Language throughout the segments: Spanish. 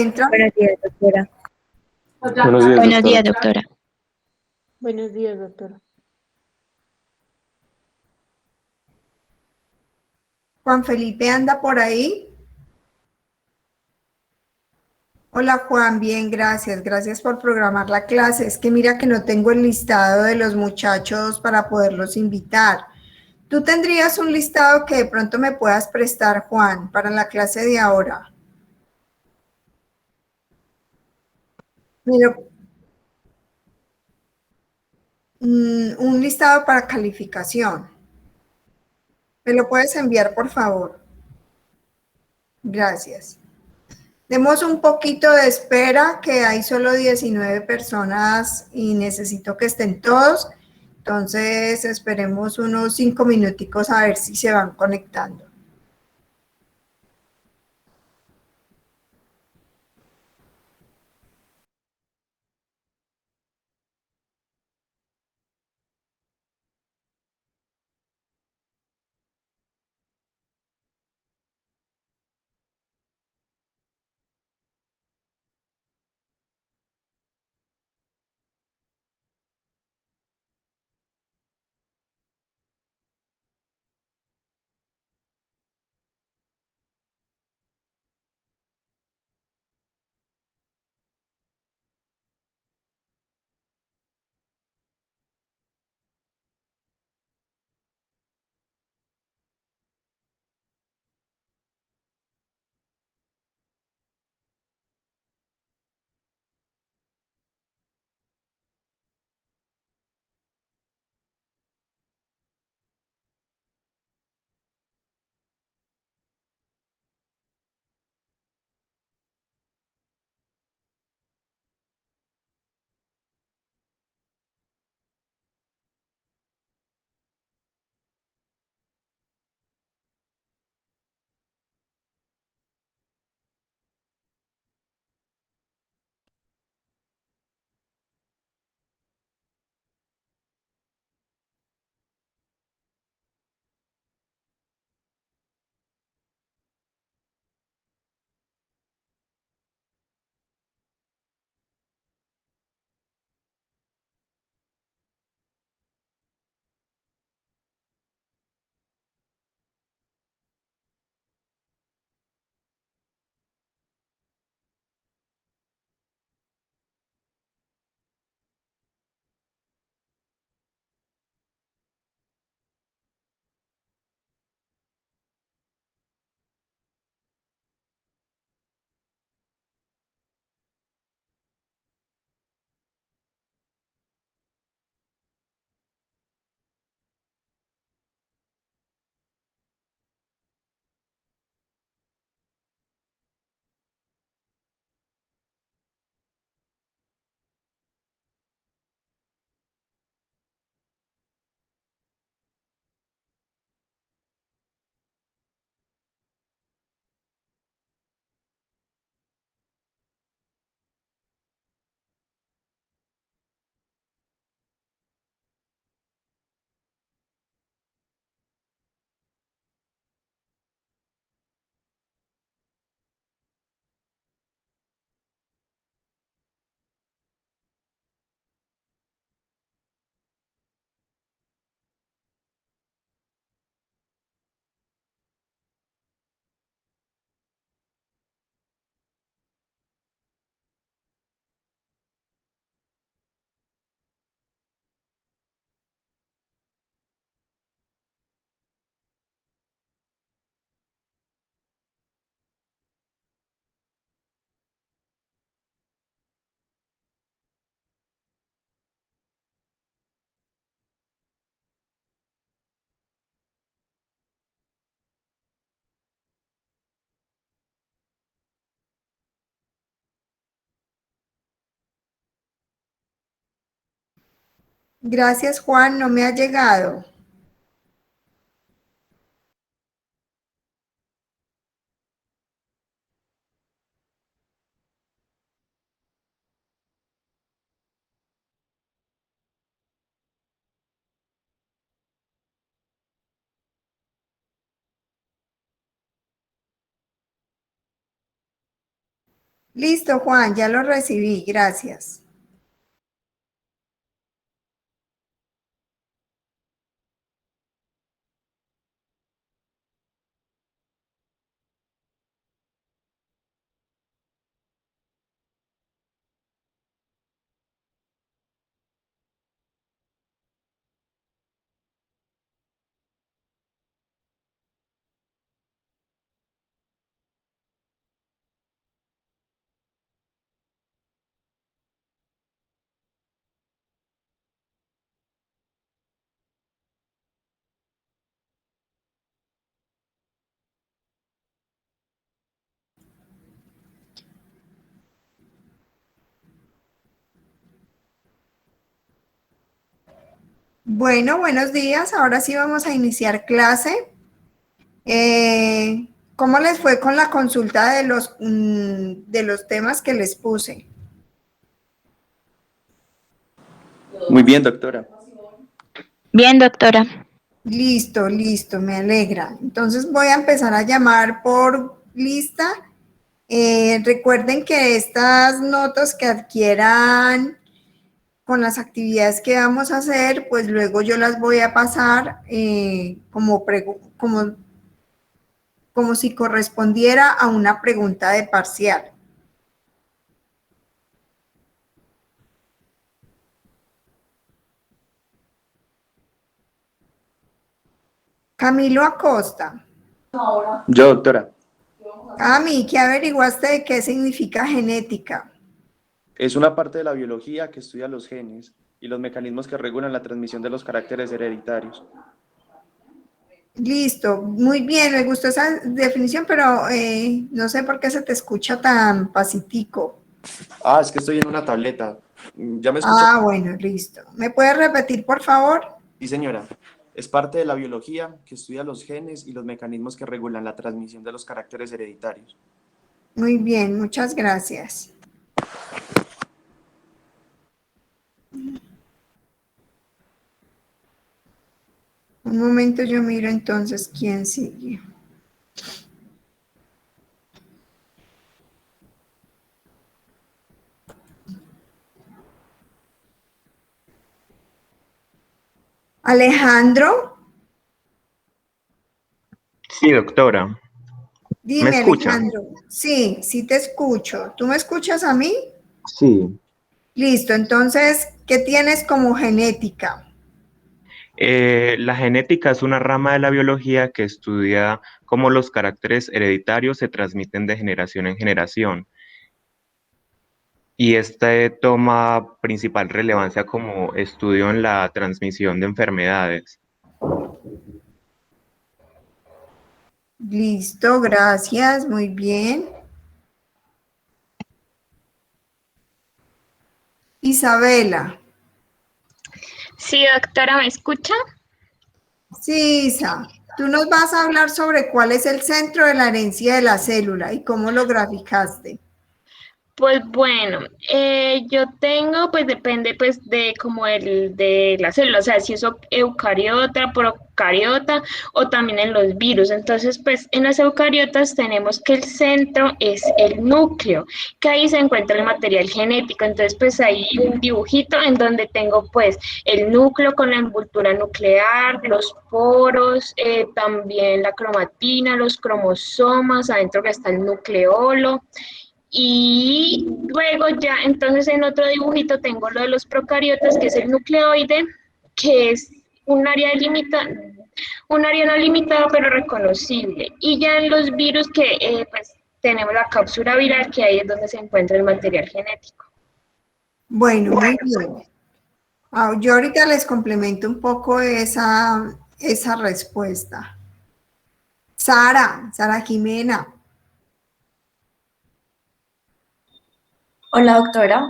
encuentra? Buenos días, doctora. Buenos días, Buenos días, doctora. doctora. Buenos días, doctora. Juan Felipe anda por ahí. Hola Juan, bien, gracias. Gracias por programar la clase. Es que mira que no tengo el listado de los muchachos para poderlos invitar. ¿Tú tendrías un listado que de pronto me puedas prestar, Juan, para la clase de ahora? Mira, un listado para calificación. ¿Me lo puedes enviar, por favor? Gracias. Demos un poquito de espera, que hay solo 19 personas y necesito que estén todos. Entonces, esperemos unos 5 minuticos a ver si se van conectando. Gracias, Juan, no me ha llegado. Listo, Juan, ya lo recibí, gracias. Bueno, buenos días. Ahora sí vamos a iniciar clase. ¿Cómo les fue con la consulta de los temas que les puse? Muy bien, doctora. Bien, doctora. Listo, listo, me alegra. Entonces voy a empezar a llamar por lista. Recuerden que estas notas que adquieran con las actividades que vamos a hacer, pues luego yo las voy a pasar como si correspondiera a una pregunta de parcial. Camilo Acosta. Yo, doctora. Cami, ¿qué averiguaste de qué significa genética? Es una parte de la biología que estudia los genes y los mecanismos que regulan la transmisión de los caracteres hereditarios. Listo, muy bien, me gustó esa definición, pero no sé por qué se te escucha tan pasitico. Ah, es que estoy en una tableta. ¿Ya me escucha? Ah, bueno, listo. ¿Me puedes repetir, por favor? Sí, señora. Es parte de la biología que estudia los genes y los mecanismos que regulan la transmisión de los caracteres hereditarios. Muy bien, muchas gracias. Un momento, yo miro entonces quién sigue. Alejandro, Sí, doctora. ¿Me dime, escucha? Alejandro. Sí, sí te escucho. ¿Tú me escuchas a mí? Sí. Listo, entonces, ¿qué tienes como genética? La genética es una rama de la biología que estudia cómo los caracteres hereditarios se transmiten de generación en generación. Y este toma principal relevancia como estudio en la transmisión de enfermedades. Listo, gracias, muy bien. Isabela. Sí, doctora, ¿me escucha? Sí, Isa, tú nos vas a hablar sobre cuál es el centro de la herencia de la célula y cómo lo graficaste. Pues bueno, yo tengo, pues depende pues de como de la célula, o sea, si es eucariota, procariota o también en los virus. Entonces, pues en las eucariotas tenemos que el centro es el núcleo, que ahí se encuentra el material genético. Entonces, pues hay un dibujito en donde tengo pues el núcleo con la envoltura nuclear, los poros, también la cromatina, los cromosomas, adentro que está el nucleolo. Y luego ya, entonces en otro dibujito tengo lo de los procariotas, que es el nucleoide, que es un área un área no limitada pero reconocible. Y ya en los virus que pues tenemos la cápsula viral, que ahí es donde se encuentra el material genético. Bueno, muy bien. Yo ahorita les complemento un poco esa respuesta. Sara Jimena. Hola, doctora.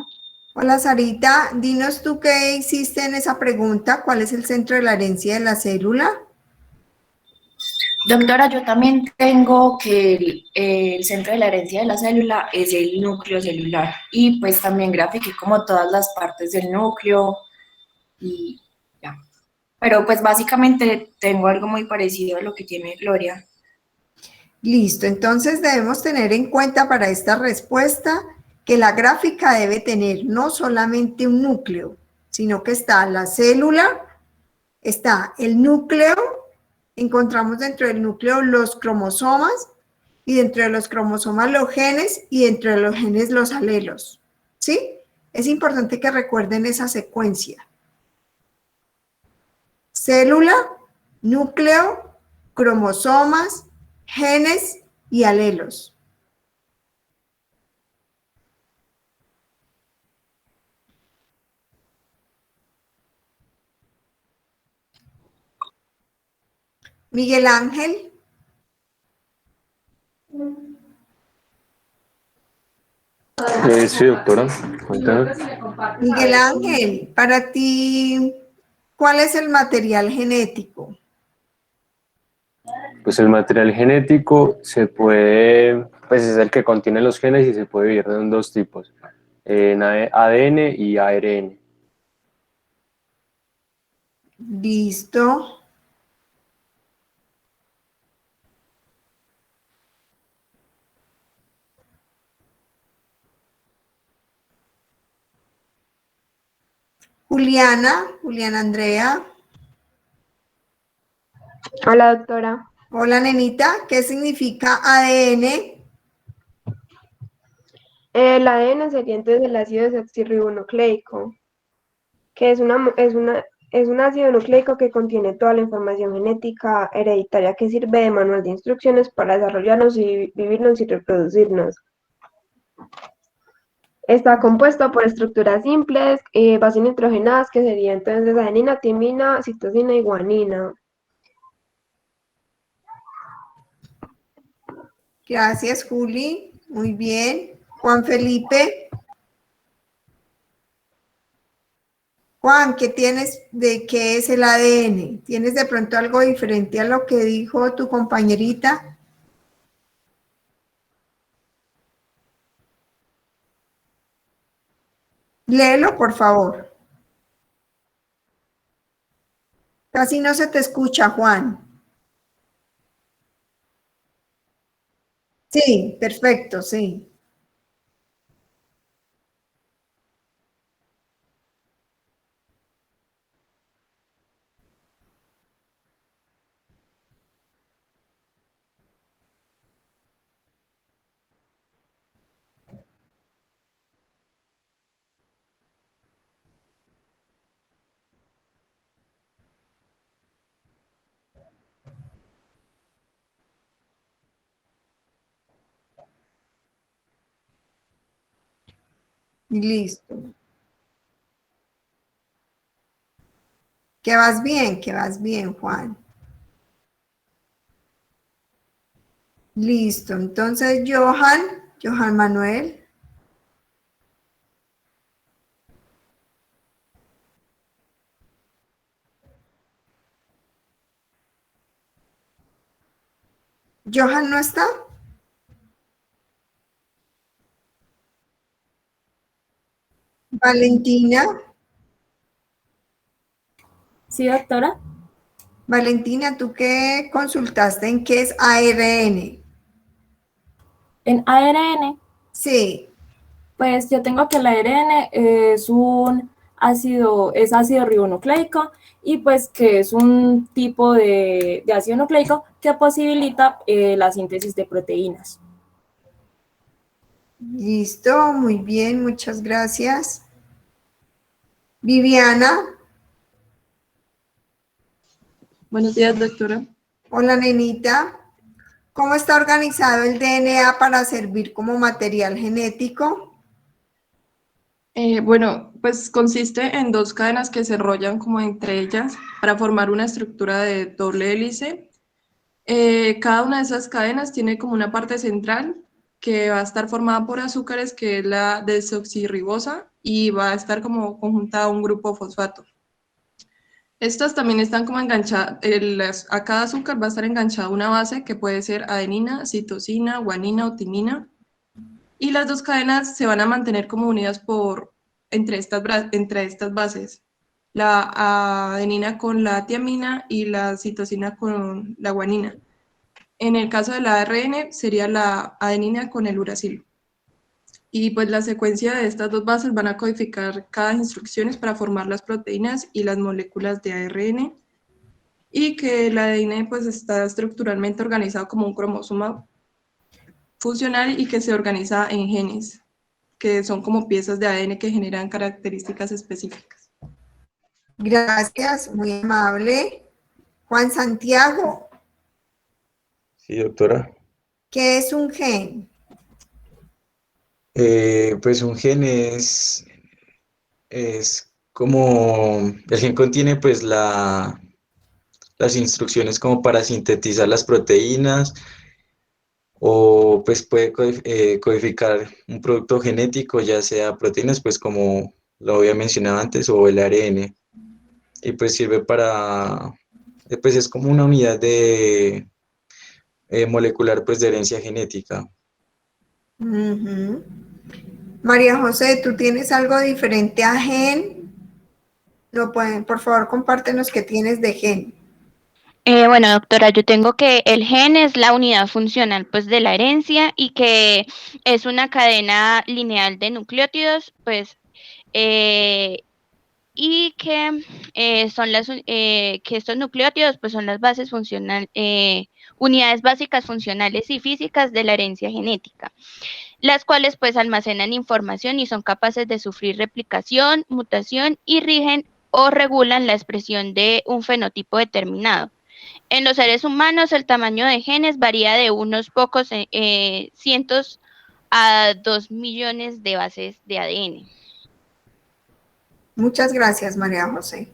Hola, Sarita, dinos tú qué hiciste en esa pregunta, ¿cuál es el centro de la herencia de la célula? Doctora, yo también tengo que el centro de la herencia de la célula es el núcleo celular y pues también grafiqué como todas las partes del núcleo y ya. Pero pues básicamente tengo algo muy parecido a lo que tiene Gloria. Listo, entonces debemos tener en cuenta para esta respuesta que la gráfica debe tener no solamente un núcleo, sino que está la célula, está el núcleo, encontramos dentro del núcleo los cromosomas, y dentro de los cromosomas los genes, y dentro de los genes los alelos, ¿sí? Es importante que recuerden esa secuencia. Célula, núcleo, cromosomas, genes y alelos. Miguel Ángel. Sí, doctora, cuéntame. Miguel Ángel, para ti, ¿cuál es el material genético? Pues el material genético se puede, pues es el que contiene los genes y se puede dividir en dos tipos, en ADN y ARN. Listo. Juliana Andrea. Hola, doctora. Hola, nenita. ¿Qué significa ADN? El ADN sería entonces el ácido desoxirribonucleico, que es un ácido nucleico que contiene toda la información genética hereditaria que sirve de manual de instrucciones para desarrollarnos y vivirnos y reproducirnos. Está compuesto por estructuras simples, bases nitrogenadas, que serían entonces adenina, timina, citosina y guanina. Gracias, Juli. Muy bien. Juan Felipe. Juan, ¿qué tienes de qué es el ADN? ¿Tienes de pronto algo diferente a lo que dijo tu compañerita? Léelo, por favor. Casi no se te escucha, Juan. Sí, perfecto, sí. Listo. Que vas bien, Juan. Listo. Entonces, Johan Manuel. ¿Johan no está? Valentina. Sí, doctora. Valentina, ¿tú qué consultaste en qué es ARN? En ARN, Sí, pues yo tengo que el ARN es ácido ribonucleico y pues que es un tipo de ácido nucleico que posibilita la síntesis de proteínas. listo, muy bien, muchas gracias. Viviana, Buenos días, doctora. hola nenita. ¿Cómo está organizado el DNA para servir como material genético? Bueno, pues consiste en dos cadenas que se enrollan como entre ellas para formar una estructura de doble hélice. Cada una de esas cadenas tiene como una parte central que va a estar formada por azúcares, que es la desoxirribosa, y va a estar como conjuntada a un grupo fosfato. Estas también están como enganchadas, a cada azúcar va a estar enganchada una base que puede ser adenina, citosina, guanina o timina. Y las dos cadenas se van a mantener como unidas entre estas bases. La adenina con la tiamina y la citosina con la guanina. En el caso del ARN sería la adenina con el uracilo. Y pues la secuencia de estas dos bases van a codificar cada instrucciones para formar las proteínas y las moléculas de ARN, y que el ADN pues está estructuralmente organizado como un cromosoma funcional y que se organiza en genes, que son como piezas de ADN que generan características específicas. Gracias, muy amable. Juan Santiago, Sí, doctora. ¿qué es un gen? Pues un gen es como, el gen contiene pues las instrucciones como para sintetizar las proteínas o pues puede codificar un producto genético, ya sea proteínas, pues como lo había mencionado antes, o el ARN. Y pues sirve para, pues es como una unidad de molecular pues de herencia genética. Ujú. María José, ¿tú tienes algo diferente a gen? Lo pueden, por favor, compártenos qué tienes de gen. Bueno, doctora, yo tengo que el gen es la unidad funcional pues de la herencia y que es una cadena lineal de nucleótidos, pues, y que que estos nucleótidos pues son las bases unidades básicas funcionales y físicas de la herencia genética, las cuales pues almacenan información y son capaces de sufrir replicación, mutación y rigen o regulan la expresión de un fenotipo determinado. En los seres humanos, el tamaño de genes varía de unos pocos cientos a 2 millones de bases de ADN. Muchas gracias, María José.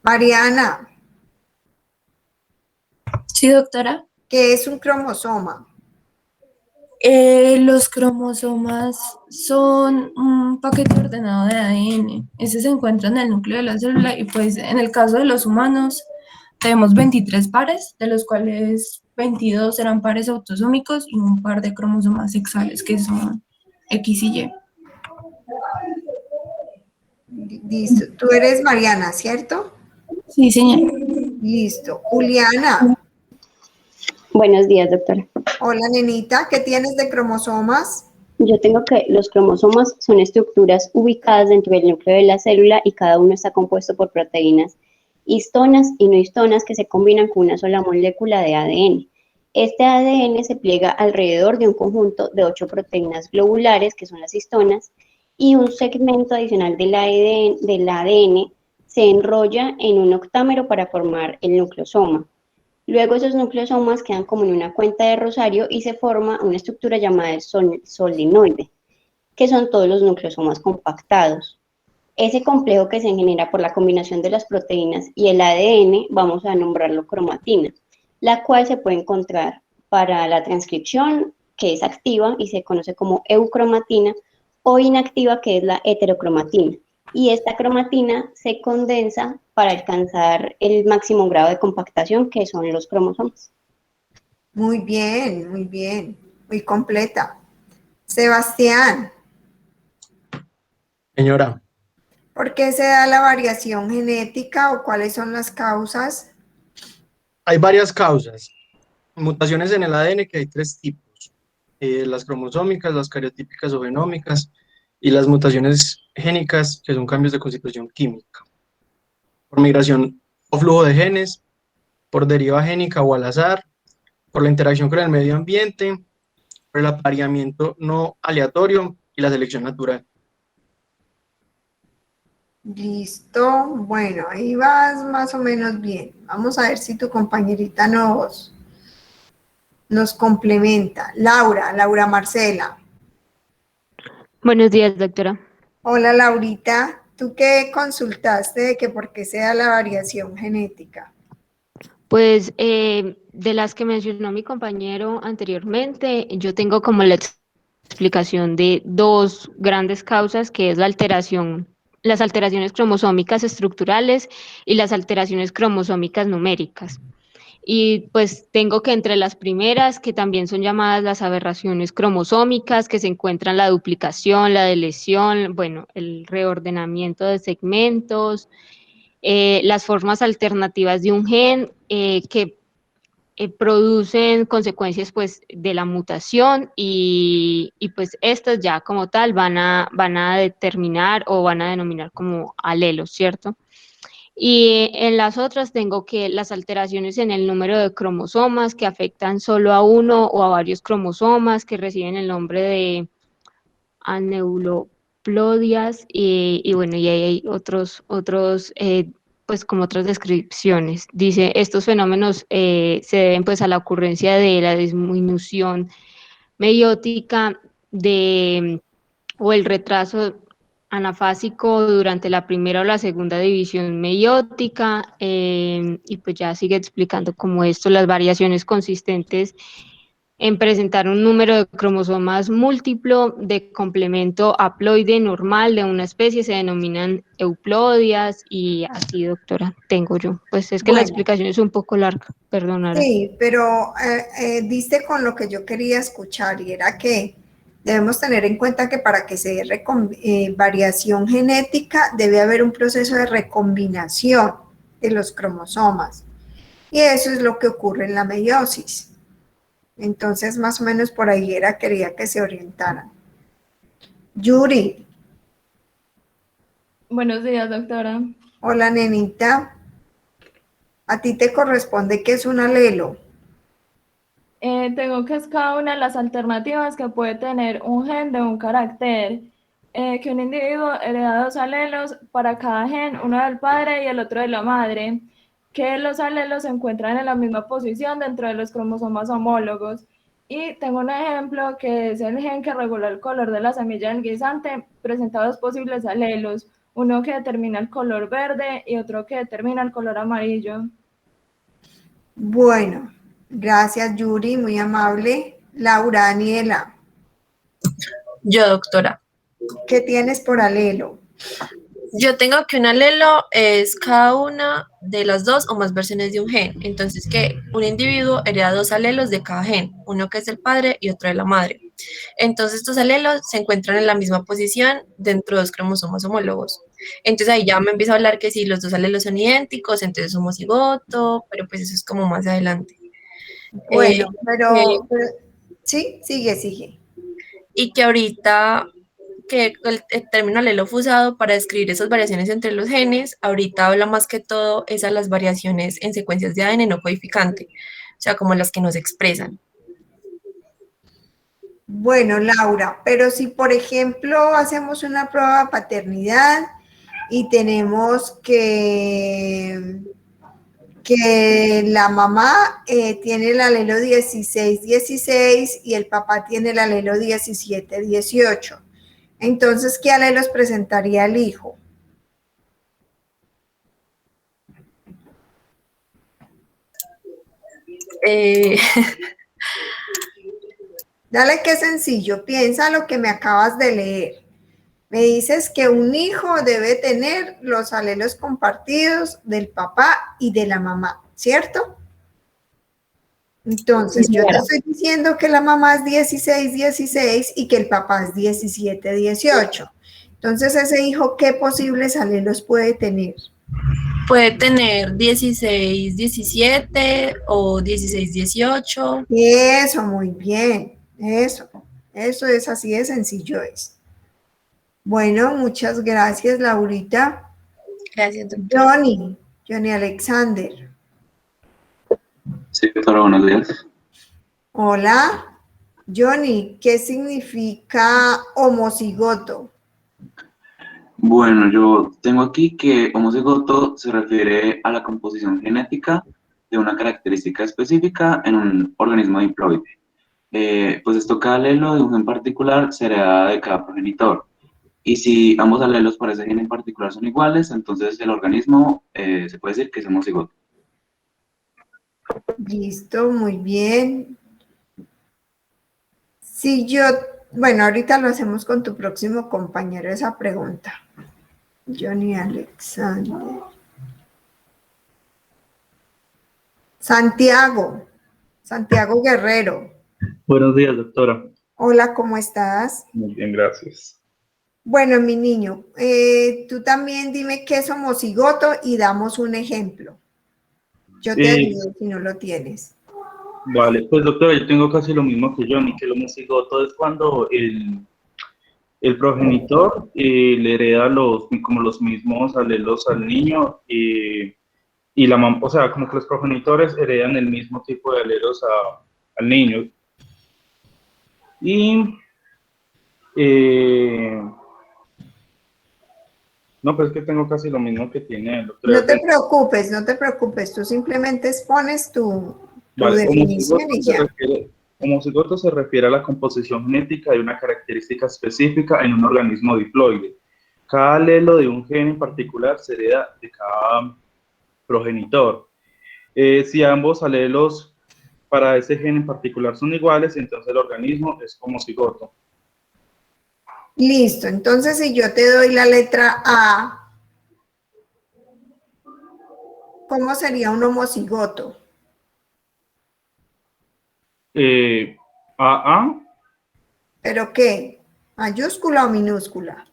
Mariana, Sí, doctora. ¿qué es un cromosoma? Los cromosomas son un paquete ordenado de ADN. Ese se encuentra en el núcleo de la célula y pues en el caso de los humanos tenemos 23 pares, de los cuales 22 eran pares autosómicos y un par de cromosomas sexuales que son X y Y. Listo. Tú eres Mariana, ¿cierto? Sí, señor. Listo. Juliana. Buenos días, doctora. Hola, nenita. ¿Qué tienes de cromosomas? Yo tengo que los cromosomas son estructuras ubicadas dentro del núcleo de la célula y cada uno está compuesto por proteínas histonas y no histonas que se combinan con una sola molécula de ADN. Este ADN se pliega alrededor de un conjunto de 8 proteínas globulares, que son las histonas, y un segmento adicional del ADN se enrolla en un octámero para formar el nucleosoma. Luego esos nucleosomas quedan como en una cuenta de rosario y se forma una estructura llamada el solenoide, que son todos los nucleosomas compactados. Ese complejo que se genera por la combinación de las proteínas y el ADN, vamos a nombrarlo cromatina, la cual se puede encontrar para la transcripción, que es activa y se conoce como eucromatina, o inactiva, que es la heterocromatina. Y esta cromatina se condensa para alcanzar el máximo grado de compactación, que son los cromosomas. Muy bien, muy completa. Sebastián, Señora, ¿por qué se da la variación genética o cuáles son las causas? hay varias causas. Mutaciones en el ADN, que hay 3 tipos. Las cromosómicas, las cariotípicas o genómicas, y las mutaciones génicas, que son cambios de constitución química. Por migración o flujo de genes, por deriva génica o al azar, por la interacción con el medio ambiente, por el apareamiento no aleatorio y la selección natural. Listo, bueno, ahí vas más o menos bien. Vamos a ver si tu compañerita nos complementa. Laura Marcela. Buenos días, doctora. Hola, Laurita. ¿Tú qué consultaste de que por qué se da la variación genética? Pues de las que mencionó mi compañero anteriormente, yo tengo como la explicación de 2 grandes causas, que es las alteraciones cromosómicas estructurales y las alteraciones cromosómicas numéricas. Y pues tengo que entre las primeras, que también son llamadas las aberraciones cromosómicas, que se encuentran la duplicación, la deleción, bueno, el reordenamiento de segmentos, las formas alternativas de un gen, que producen consecuencias pues de la mutación y pues estas ya como tal van a determinar o van a denominar como alelos, ¿cierto? Y en las otras tengo que las alteraciones en el número de cromosomas que afectan solo a uno o a varios cromosomas que reciben el nombre de aneuploidias y bueno, y ahí hay otros pues como otras descripciones. Dice, estos fenómenos se deben pues a la ocurrencia de la disminución meiótica o el retraso anafásico durante la primera o la segunda división meiótica, y pues ya sigue explicando como esto, las variaciones consistentes en presentar un número de cromosomas múltiplo de complemento haploide normal de una especie se denominan euplodias y así, doctora, tengo yo. Pues es que la Bueno, explicación es un poco larga, perdonará. sí, pero diste con lo que yo quería escuchar y era que debemos tener en cuenta que para que se dé variación genética debe haber un proceso de recombinación de los cromosomas y eso es lo que ocurre en la meiosis. Entonces, más o menos por ahí quería que se orientaran. Yuri. Buenos días, doctora. Hola, nenita. A ti te corresponde que es un alelo. Tengo que es cada una de las alternativas que puede tener un gen de un carácter. Que un individuo hereda 2 alelos para cada gen, uno del padre y el otro de la madre. Que los alelos se encuentran en la misma posición dentro de los cromosomas homólogos. Y tengo un ejemplo que es el gen que regula el color de la semilla del guisante. Presenta 2 posibles alelos, uno que determina el color verde y otro que determina el color amarillo. Bueno, gracias Yuri, muy amable. Laura, Daniela. Yo, doctora. ¿Qué tienes por alelo? Yo tengo que un alelo es cada una de las 2 o más versiones de un gen. Entonces, que un individuo hereda 2 alelos de cada gen, uno que es del padre y otro de la madre. Entonces, estos alelos se encuentran en la misma posición dentro de 2 cromosomas homólogos. Entonces, ahí ya me empieza a hablar que si los 2 alelos son idénticos, entonces es homocigoto, pero pues eso es como más adelante. Bueno, pero sí, sigue. Y que ahorita que el término alelo fusado para describir esas variaciones entre los genes, ahorita habla más que todo es a las variaciones en secuencias de ADN no codificante, o sea, como las que nos expresan. Bueno, Laura, pero si por ejemplo hacemos una prueba de paternidad y tenemos que la mamá tiene el alelo 16-16 y el papá tiene el alelo 17-18. Entonces, ¿qué alelos presentaría el hijo? Dale que sencillo, piensa lo que me acabas de leer. Me dices que un hijo debe tener los alelos compartidos del papá y de la mamá, ¿cierto? Entonces, yo te estoy diciendo que la mamá es 16-16 y que el papá es 17-18. Entonces, ese hijo, ¿qué posibles alelos puede tener? Puede tener 16-17 o 16-18. Eso, muy bien. Eso es así de sencillo es. Bueno, muchas gracias, Laurita. Gracias, doctora. Johnny Alexander. Sí, doctora, buenos días. Hola, Johnny, ¿qué significa homocigoto? Bueno, yo tengo aquí que homocigoto se refiere a la composición genética de una característica específica en un organismo diploide. Pues esto, cada alelo de un gen particular se hereda de cada progenitor. Y si ambos alelos para ese gen en particular son iguales, entonces el organismo se puede decir que es homocigoto. Listo, muy bien. Bueno, ahorita lo hacemos con tu próximo compañero esa pregunta. Johnny Alexander. Santiago Guerrero. Buenos días, doctora. Hola, ¿cómo estás? Muy bien, gracias. Bueno, mi niño, tú también dime qué es homocigoto y damos un ejemplo. Yo te ayudo si no lo tienes. Vale, pues doctora, yo tengo casi lo mismo que Johnny, que lo homocigoto es cuando el progenitor le hereda como los mismos alelos al niño y la mamá, o sea, como que los progenitores heredan el mismo tipo de alelos al niño. Y no, pues es que tengo casi lo mismo que tiene el doctor. No te preocupes, no te preocupes, tú simplemente expones tu Vale, definición y ya. homocigoto se refiere a la composición genética de una característica específica en un organismo diploide. Cada alelo de un gen en particular se hereda de cada progenitor. Si ambos alelos para ese gen en particular son iguales, entonces el organismo es homocigoto. Listo, entonces si yo te doy la letra A, ¿cómo sería un homocigoto? AA. ¿Pero qué? ¿Mayúscula o minúscula?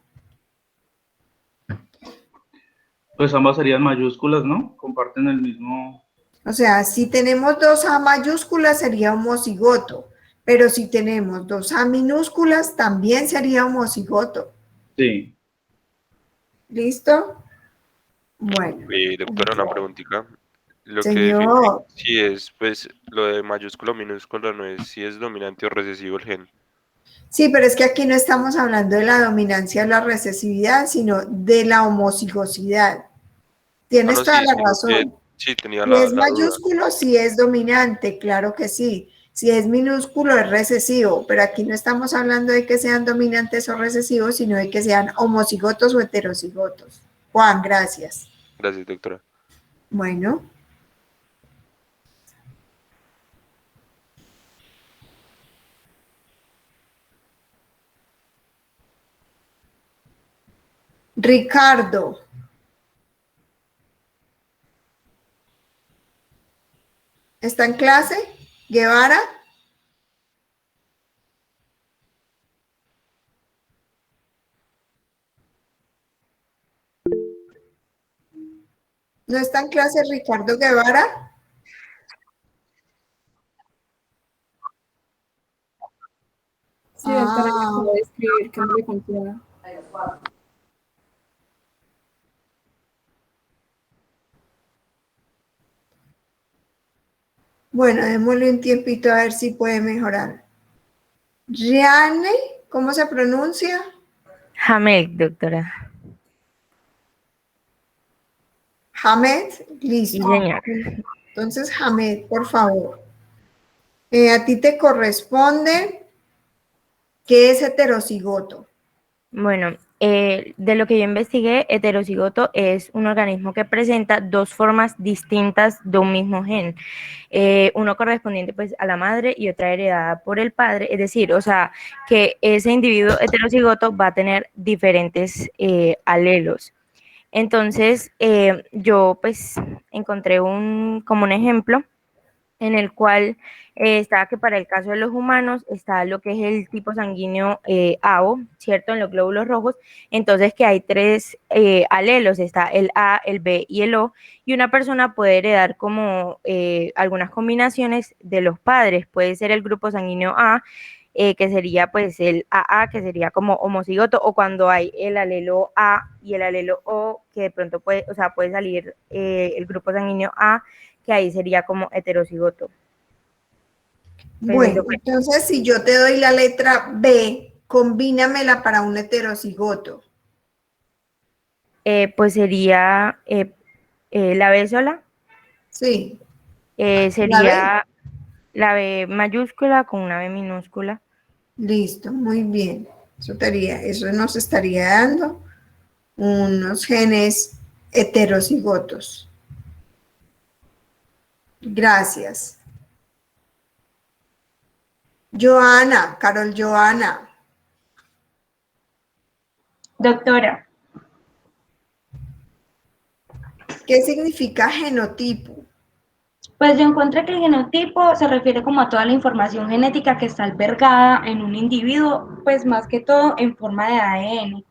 Pues ambas serían mayúsculas, ¿no? Comparten el mismo... O sea, si tenemos dos A mayúsculas sería homocigoto, pero si tenemos dos A minúsculas también sería homocigoto. Sí. ¿Listo? Bueno. Doctora, una preguntita. Lo que Señor. define si es, pues, lo de mayúscula o minúscula no es si es dominante o recesivo el gen. Sí, pero es que aquí no estamos hablando de la dominancia o la recesividad, sino de la homocigosidad. Tienes No, toda sí, la sino razón. que sí tenía Si la es duda. mayúsculo, sí es dominante, claro que sí. Si es minúsculo, es recesivo, pero aquí no estamos hablando de que sean dominantes o recesivos, sino de que sean homocigotos o heterocigotos. Juan, gracias. Gracias, doctora. Bueno. Ricardo. ¿Está en clase? Guevara. ¿No está en clase Ricardo Guevara? Sí, doctora, me acabo de escribir que no le funciona. Bueno, démosle un tiempito a ver si puede mejorar. Riane, ¿cómo se pronuncia? Hamed, doctora. Hamed, listo. Sí, señor. Entonces, Hamed, por favor. A ti te corresponde, ¿qué es heterocigoto? Bueno, de lo que yo investigué, heterocigoto es un organismo que presenta dos formas distintas de un mismo gen. Uno correspondiente pues a la madre y otra heredada por el padre, es decir, o sea, que ese individuo heterocigoto va a tener diferentes alelos. Entonces, yo pues encontré como un ejemplo en el cual está que para el caso de los humanos está lo que es el tipo sanguíneo AO, ¿cierto? En los glóbulos rojos, entonces que hay tres alelos, está el A, el B y el O, y una persona puede heredar como algunas combinaciones de los padres, puede ser el grupo sanguíneo A, que sería pues el AA, que sería como homocigoto, o cuando hay el alelo A y el alelo O, que de pronto puede, o sea, puede salir el grupo sanguíneo A, que ahí sería como heterocigoto. Bueno, entonces si yo te doy la letra B, combínamela para un heterocigoto. Pues sería la B sola. Sí. Sería la B mayúscula con una B minúscula. Listo, muy bien. Eso nos estaría dando unos genes heterocigotos. Gracias. Joana, Carol Joana. Doctora. ¿Qué significa genotipo? Pues yo encontré que el genotipo se refiere como a toda la información genética que está albergada en un individuo, pues más que todo en forma de ADN.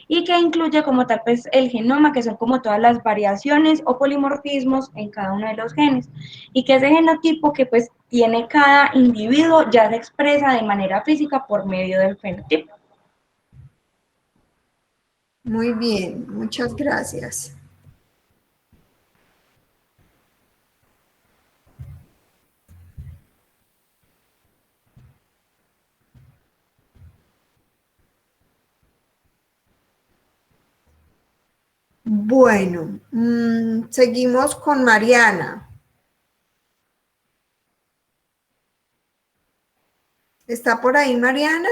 y que incluye como tal pues el genoma, que son como todas las variaciones o polimorfismos en cada uno de los genes, y que ese genotipo que pues tiene cada individuo ya se expresa de manera física por medio del fenotipo. Muy bien, muchas gracias. Bueno, seguimos con Mariana. ¿Está por ahí Mariana?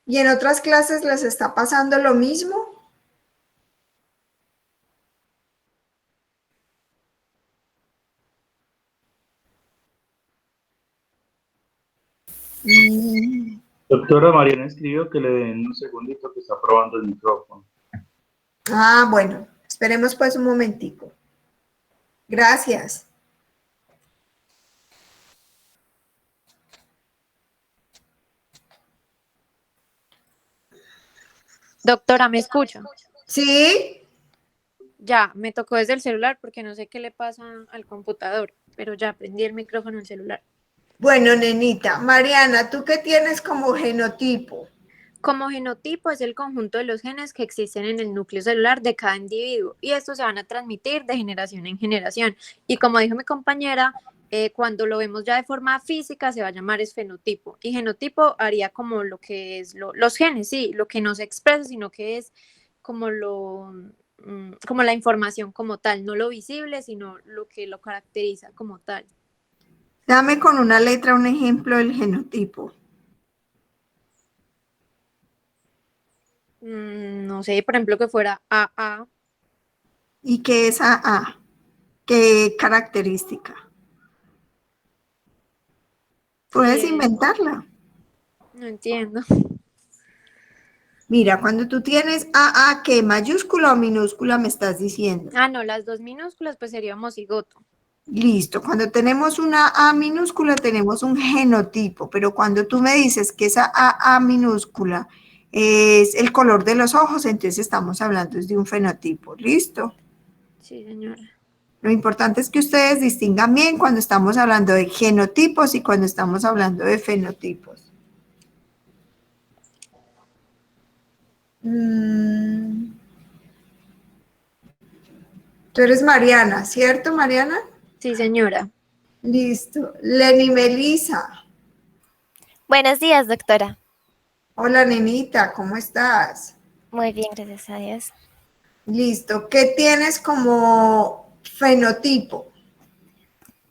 ¿Y en otras clases les está pasando lo mismo? Doctora Mariana escribió que le den un segundito que está probando el micrófono. Ah, bueno, esperemos pues un momentico. Gracias. Doctora, ¿me escucha? Sí. Ya, me tocó desde el celular porque no sé qué le pasa al computador, pero ya prendí el micrófono del celular. Bueno, nenita, Mariana, ¿tú qué tienes como genotipo? Como genotipo es el conjunto de los genes que existen en el núcleo celular de cada individuo y estos se van a transmitir de generación en generación. Y como dijo mi compañera, cuando lo vemos ya de forma física se va a llamar es fenotipo. Y genotipo haría como lo que es los genes, sí, lo que no se expresa, sino que es como como la información como tal, no lo visible, sino lo que lo caracteriza como tal. Dame con una letra un ejemplo del genotipo. No sé, por ejemplo, que fuera AA. ¿Y qué es AA? ¿Qué característica? Puedes inventarla. No entiendo. Mira, cuando tú tienes AA, ¿qué mayúscula o minúscula me estás diciendo? Ah, no, las dos minúsculas pues sería homocigoto. Listo, cuando tenemos una A minúscula tenemos un genotipo, pero cuando tú me dices que esa AA minúscula es el color de los ojos, entonces estamos hablando de un fenotipo, ¿listo? Sí, señora. Lo importante es que ustedes distingan bien cuando estamos hablando de genotipos y cuando estamos hablando de fenotipos. Tú eres Mariana, ¿cierto, Mariana? Sí, señora. Listo. Lenny Melisa. Buenos días, doctora. Hola, nenita, ¿cómo estás? Muy bien, gracias a Dios. Listo. ¿Qué tienes como fenotipo?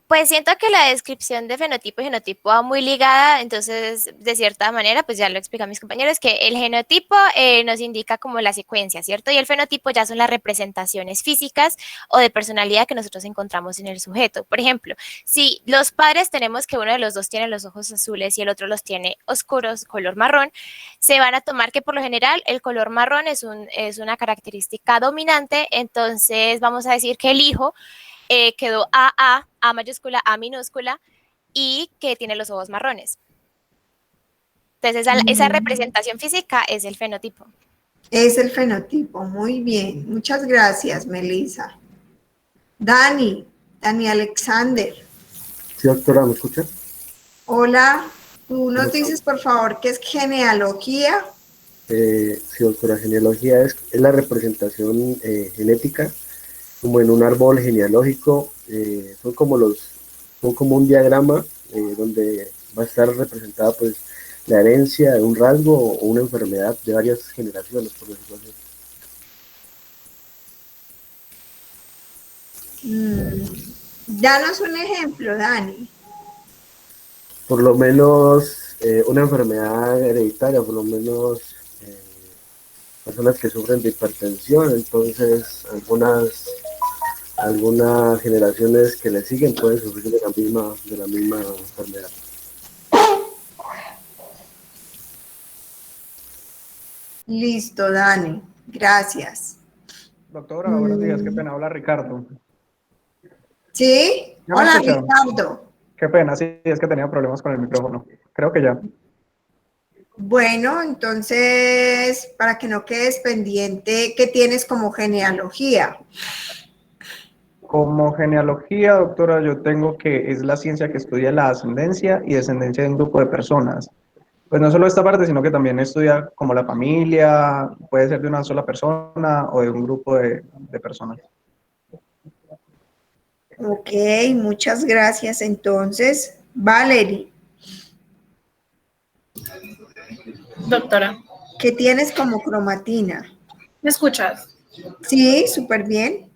Pues siento que la descripción de fenotipo y genotipo va muy ligada, entonces de cierta manera, pues ya lo explican mis compañeros, que el genotipo nos indica como la secuencia, ¿cierto? Y el fenotipo ya son las representaciones físicas o de personalidad que nosotros encontramos en el sujeto. Por ejemplo, si los padres tenemos que uno de los dos tiene los ojos azules y el otro los tiene oscuros, color marrón, se van a tomar que por lo general el color marrón es una característica dominante, entonces vamos a decir que el hijo quedó AA, A mayúscula, A minúscula, y que tiene los ojos marrones. Entonces, esa representación física es el fenotipo. Es el fenotipo, muy bien. Muchas gracias, Melissa. Dani Alexander. Sí, doctora, ¿me escucha? Hola, tú nos dices, por favor, ¿qué es genealogía? Sí, doctora, genealogía es la representación genética, como en un árbol genealógico, son como un diagrama donde va a estar representada pues la herencia de un rasgo o una enfermedad de varias generaciones, por decirlo así. Danos un ejemplo, Dani. Por lo menos una enfermedad hereditaria, por lo menos personas que sufren de hipertensión, entonces algunas generaciones que le siguen pueden sufrir de la misma enfermedad. Listo, Dani. Gracias. Doctora, buenos días, qué pena, habla Ricardo. ¿Sí? ¿Ya me Hola, escuchan? Ricardo. Qué pena, sí, es que tenía problemas con el micrófono. Creo que ya. Bueno, entonces, para que no quedes pendiente, ¿qué tienes como genealogía? Como genealogía, doctora, yo tengo que es la ciencia que estudia la ascendencia y descendencia de un grupo de personas. Pues no solo esta parte, sino que también estudia como la familia, puede ser de una sola persona o de un grupo de personas. Ok, muchas gracias. Entonces, Valerie, Doctora, ¿qué tienes como cromatina? ¿me escuchas? Sí, súper bien.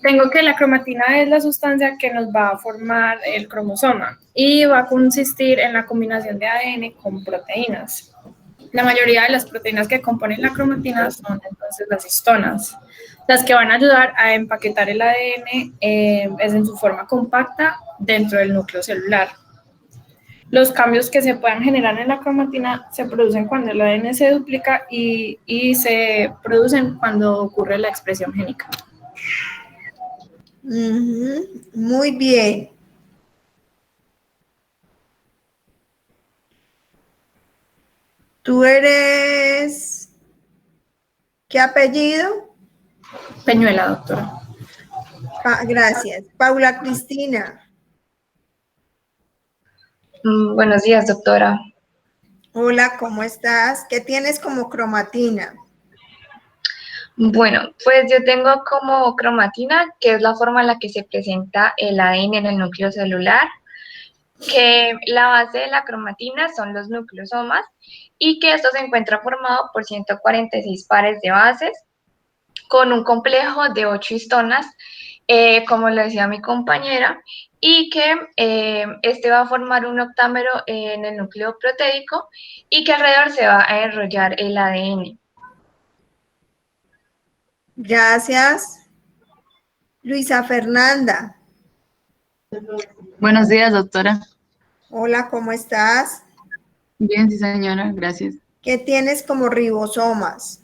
Tengo que la cromatina es la sustancia que nos va a formar el cromosoma y va a consistir en la combinación de ADN con proteínas. La mayoría de las proteínas que componen la cromatina son entonces las histonas, las que van a ayudar a empaquetar el ADN es en su forma compacta dentro del núcleo celular. Los cambios que se puedan generar en la cromatina se producen cuando el ADN se duplica y se producen cuando ocurre la expresión génica. Muy bien. ¿Tú eres qué apellido? Peñuela, doctora. Gracias. Paula Cristina. Buenos días, doctora. Hola, ¿cómo estás? ¿Qué tienes como cromatina? Bueno, pues yo tengo como cromatina, que es la forma en la que se presenta el ADN en el núcleo celular, que la base de la cromatina son los nucleosomas y que esto se encuentra formado por 146 pares de bases con un complejo de 8 histonas, como lo decía mi compañera, y que este va a formar un octámero en el núcleo proteico y que alrededor se va a enrollar el ADN. Gracias. Luisa Fernanda. Buenos días, doctora. Hola, ¿cómo estás? Bien, sí, señora, gracias. ¿Qué tienes como ribosomas?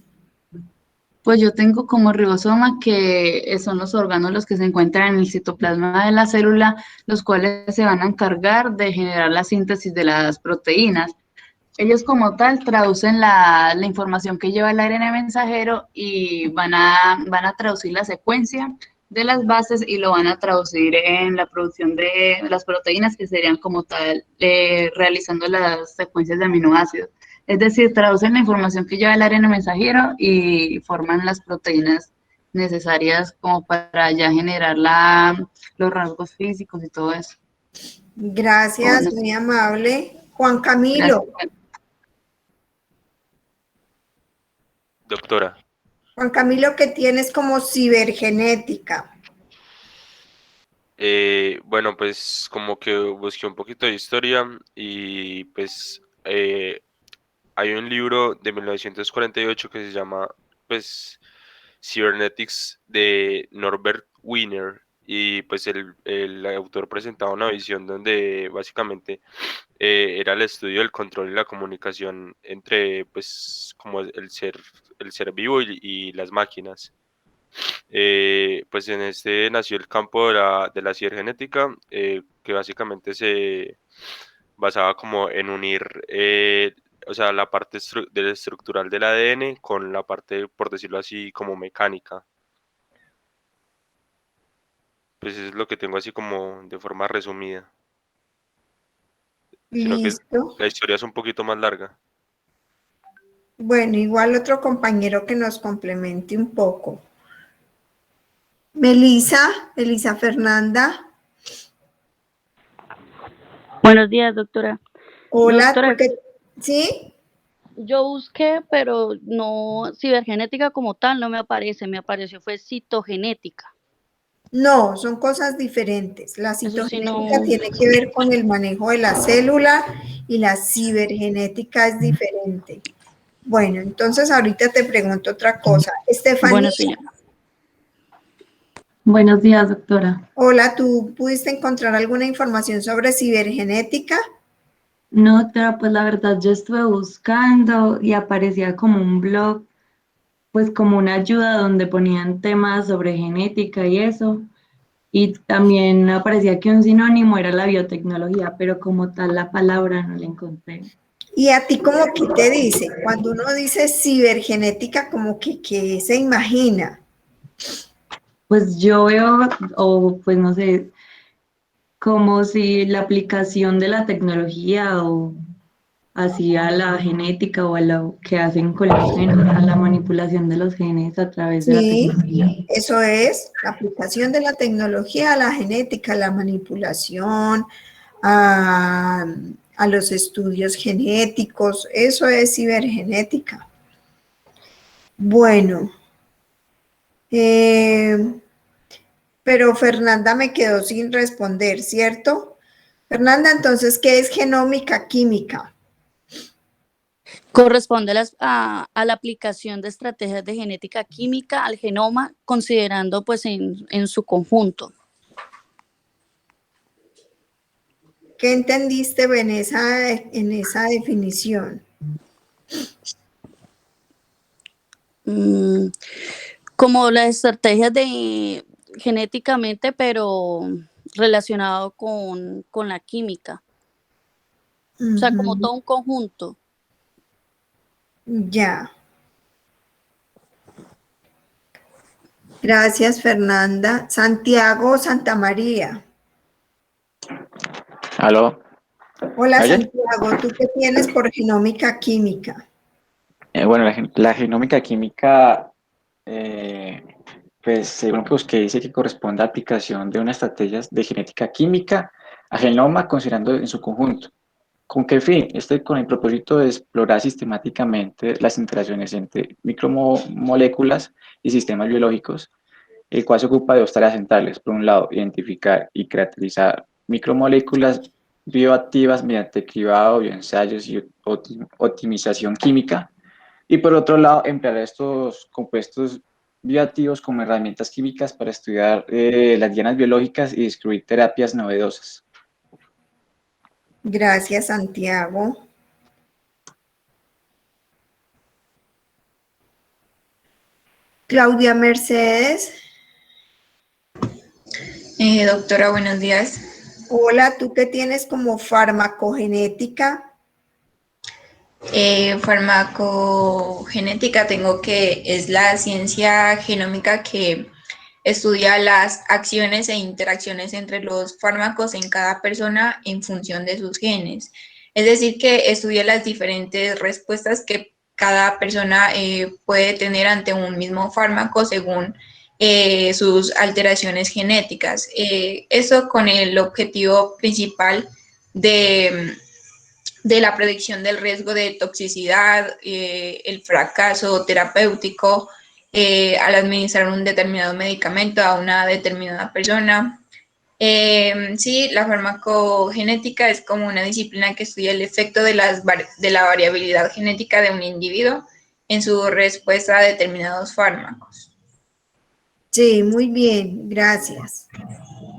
Pues yo tengo como ribosoma que son los orgánulos que se encuentran en el citoplasma de la célula, los cuales se van a encargar de generar la síntesis de las proteínas. Ellos como tal traducen la información que lleva el ARN mensajero y van a traducir la secuencia de las bases y lo van a traducir en la producción de las proteínas que serían como tal realizando las secuencias de aminoácidos. Es decir, traducen la información que lleva el ARN mensajero y forman las proteínas necesarias como para ya generar los rasgos físicos y todo eso. Gracias, Bueno, muy amable. Juan Camilo. gracias. Doctora, Juan Camilo, ¿qué tienes como cibergenética? bueno, pues como que busqué un poquito de historia y pues hay un libro de 1948 que se llama pues Cybernetics de Norbert Wiener y pues el autor presentaba una visión donde básicamente era el estudio del control y la comunicación entre pues como el ser vivo y las máquinas. Pues en este nació el campo de la cibergenética, que básicamente se basaba como en unir, o sea, la parte estructural del ADN con la parte, por decirlo así, como mecánica. Pues eso es lo que tengo así como de forma resumida. Sino que Listo. la historia es un poquito más larga. Bueno, igual otro compañero que nos complemente un poco. Melisa Fernanda. Buenos días, doctora. Hola, Doctora, ¿sí? yo busqué, pero no, cibergenética como tal no me aparece, me apareció fue citogenética. No, son cosas diferentes. La Eso sí citogenética no. tiene que ver con el manejo de la célula y la cibergenética es diferente. Bueno, entonces ahorita te pregunto otra cosa. Estefanía, Bueno, señora. Buenos días, doctora. hola, ¿tú pudiste encontrar alguna información sobre cibergenética? No, doctora, pues la verdad yo estuve buscando y aparecía como un blog, pues como una ayuda donde ponían temas sobre genética y eso. Y también aparecía que un sinónimo era la biotecnología, pero como tal la palabra no la encontré. ¿Y a ti como que te dice? Cuando uno dice cibergenética, como que ¿qué se imagina? Pues yo veo, o pues no sé, como si la aplicación de la tecnología o así a la genética o a lo que hacen con los genes, a la manipulación de los genes a través de la Sí, tecnología. eso es la aplicación de la tecnología a la genética, a la manipulación, a, a los estudios genéticos, eso es cibergenética. Bueno, pero Fernanda me quedó sin responder, ¿cierto? Fernanda, entonces, ¿qué es genómica química? Corresponde a la aplicación de estrategias de genética química al genoma, considerando pues en su conjunto. ¿Qué entendiste en esa definición? Como las estrategias de genéticamente, pero relacionado con la química. O sea, como todo un conjunto. Ya. Gracias, Fernanda. Santiago Santamaría. ¿Aló? Hola, ¿Me oye? Santiago. ¿Tú qué tienes por genómica química? Bueno, la genómica química, pues según lo que busqué, dice que corresponde a la aplicación de una estrategia de genética química a genoma considerando en su conjunto. ¿Con qué fin? Con el propósito de explorar sistemáticamente las interacciones entre micromoléculas y sistemas biológicos, el cual se ocupa de dos tareas centrales. Por un lado, identificar y caracterizar micromoléculas bioactivas mediante cribado, bioensayos y optimización química. Y por otro lado, emplear estos compuestos bioactivos como herramientas químicas para estudiar las dianas biológicas y descubrir terapias novedosas. Gracias, Santiago. Claudia Mercedes. Doctora, buenos días. Hola, ¿tú qué tienes como farmacogenética? Farmacogenética tengo que es la ciencia genómica que estudia las acciones e interacciones entre los fármacos en cada persona en función de sus genes. Es decir, que estudia las diferentes respuestas que cada persona puede tener ante un mismo fármaco según sus alteraciones genéticas. Eso con el objetivo principal de la predicción del riesgo de toxicidad, el fracaso terapéutico al administrar un determinado medicamento a una determinada persona. Sí, la farmacogenética es como una disciplina que estudia el efecto de la variabilidad genética de un individuo en su respuesta a determinados fármacos. Sí, muy bien, gracias.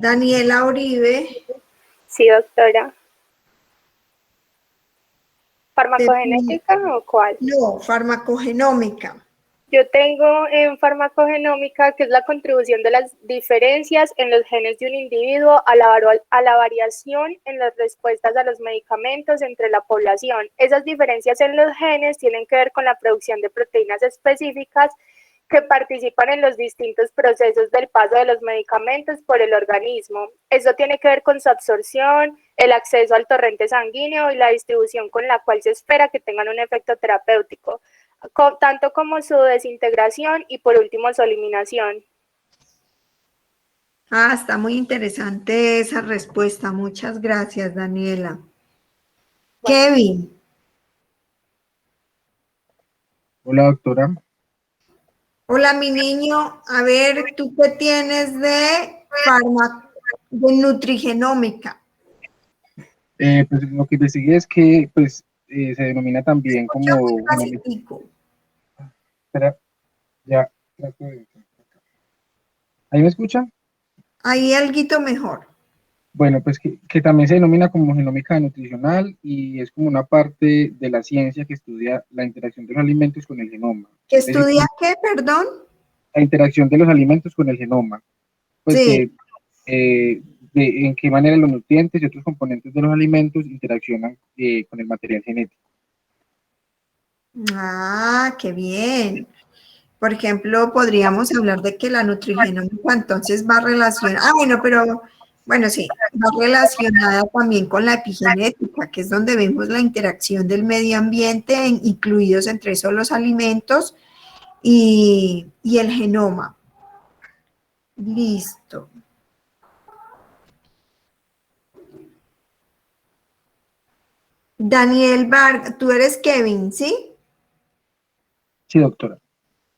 Daniela Uribe. Sí, doctora. ¿Farmacogenética o cuál? No, farmacogenómica. Yo tengo en farmacogenómica, que es la contribución de las diferencias en los genes de un individuo a la variación en las respuestas a los medicamentos entre la población. Esas diferencias en los genes tienen que ver con la producción de proteínas específicas que participan en los distintos procesos del paso de los medicamentos por el organismo. Eso tiene que ver con su absorción, el acceso al torrente sanguíneo y la distribución con la cual se espera que tengan un efecto terapéutico, tanto como su desintegración y por último su eliminación. Ah, está muy interesante esa respuesta. Muchas gracias, Daniela. Kevin. Hola, doctora. Hola, mi niño. A ver, ¿tú qué tienes de nutrigenómica? Pues lo que investigué es que pues, se denomina también como... Espera, ya. ¿Ahí me escucha? Ahí alguito mejor. Bueno, pues que también se denomina como genómica nutricional y es como una parte de la ciencia que estudia la interacción de los alimentos con el genoma. ¿Que Es decir, estudia qué, perdón? la interacción de los alimentos con el genoma. Pues Sí. que en qué manera los nutrientes y otros componentes de los alimentos interaccionan con el material genético. Ah, qué bien. Por ejemplo, podríamos hablar de que la nutrigenómica entonces va relacionada, bueno, pero bueno, sí, va relacionada también con la epigenética, que es donde vemos la interacción del medio ambiente, incluidos entre esos los alimentos y el genoma. Listo. Daniel Vargas, tú eres Kevin, ¿sí? Sí, doctora.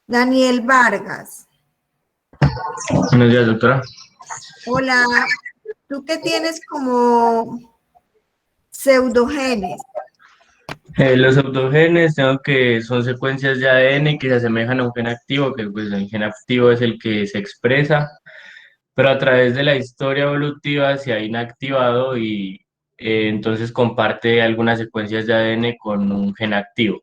Daniel Vargas. Buenos días, doctora. Hola, ¿tú qué tienes como pseudogenes? Los autogenes tengo que son secuencias de ADN que se asemejan a un gen activo, que pues el gen activo es el que se expresa, pero a través de la historia evolutiva se ha inactivado y entonces comparte algunas secuencias de ADN con un gen activo.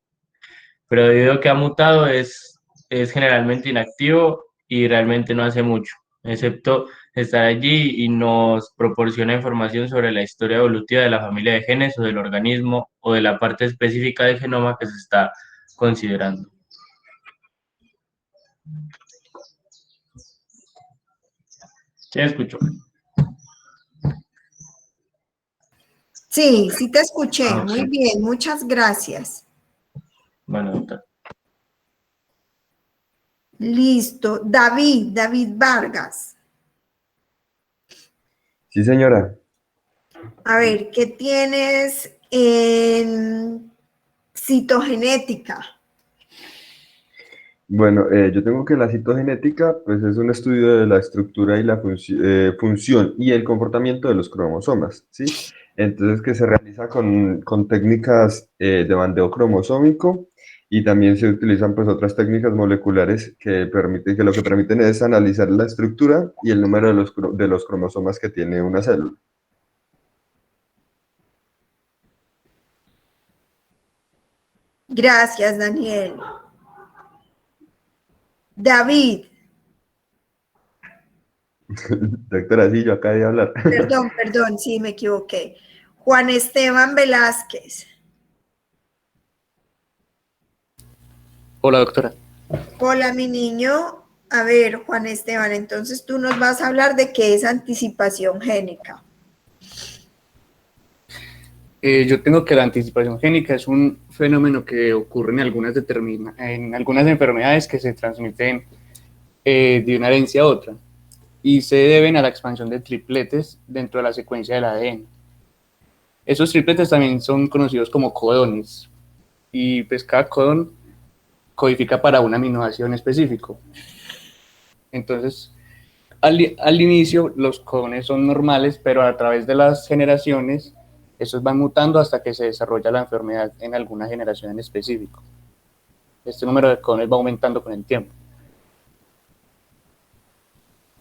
Pero debido a que ha mutado es generalmente inactivo y realmente no hace mucho, excepto estar allí y nos proporciona información sobre la historia evolutiva de la familia de genes o del organismo o de la parte específica del genoma que se está considerando. ¿Sí me escucho? Sí, sí te escuché. Ah, Muy ok. bien, muchas gracias. Bueno, doctor. Listo. David Vargas. Sí, señora. A ver, ¿qué tienes en citogenética? Bueno, yo tengo que la citogenética, pues es un estudio de la estructura y la función y el comportamiento de los cromosomas, ¿sí? Entonces, que se realiza con técnicas de bandeo cromosómico y también se utilizan pues otras técnicas moleculares que lo que permiten es analizar la estructura y el número de los cromosomas que tiene una célula. Gracias, Daniel. David, Doctora, sí, yo acabé de hablar. perdón, sí, me equivoqué. Juan Esteban Velázquez. Hola, doctora. Hola, mi niño. A ver, Juan Esteban, entonces tú nos vas a hablar de qué es anticipación génica. Yo tengo que la anticipación génica es un fenómeno que ocurre en en algunas enfermedades que se transmiten de una herencia a otra y se deben a la expansión de tripletes dentro de la secuencia del ADN. Esos tripletes también son conocidos como codones y pues cada codón codifica para un aminoácido en específico. Entonces, al inicio los codones son normales, pero a través de las generaciones estos van mutando hasta que se desarrolla la enfermedad en alguna generación en específico. Este número de codones va aumentando con el tiempo.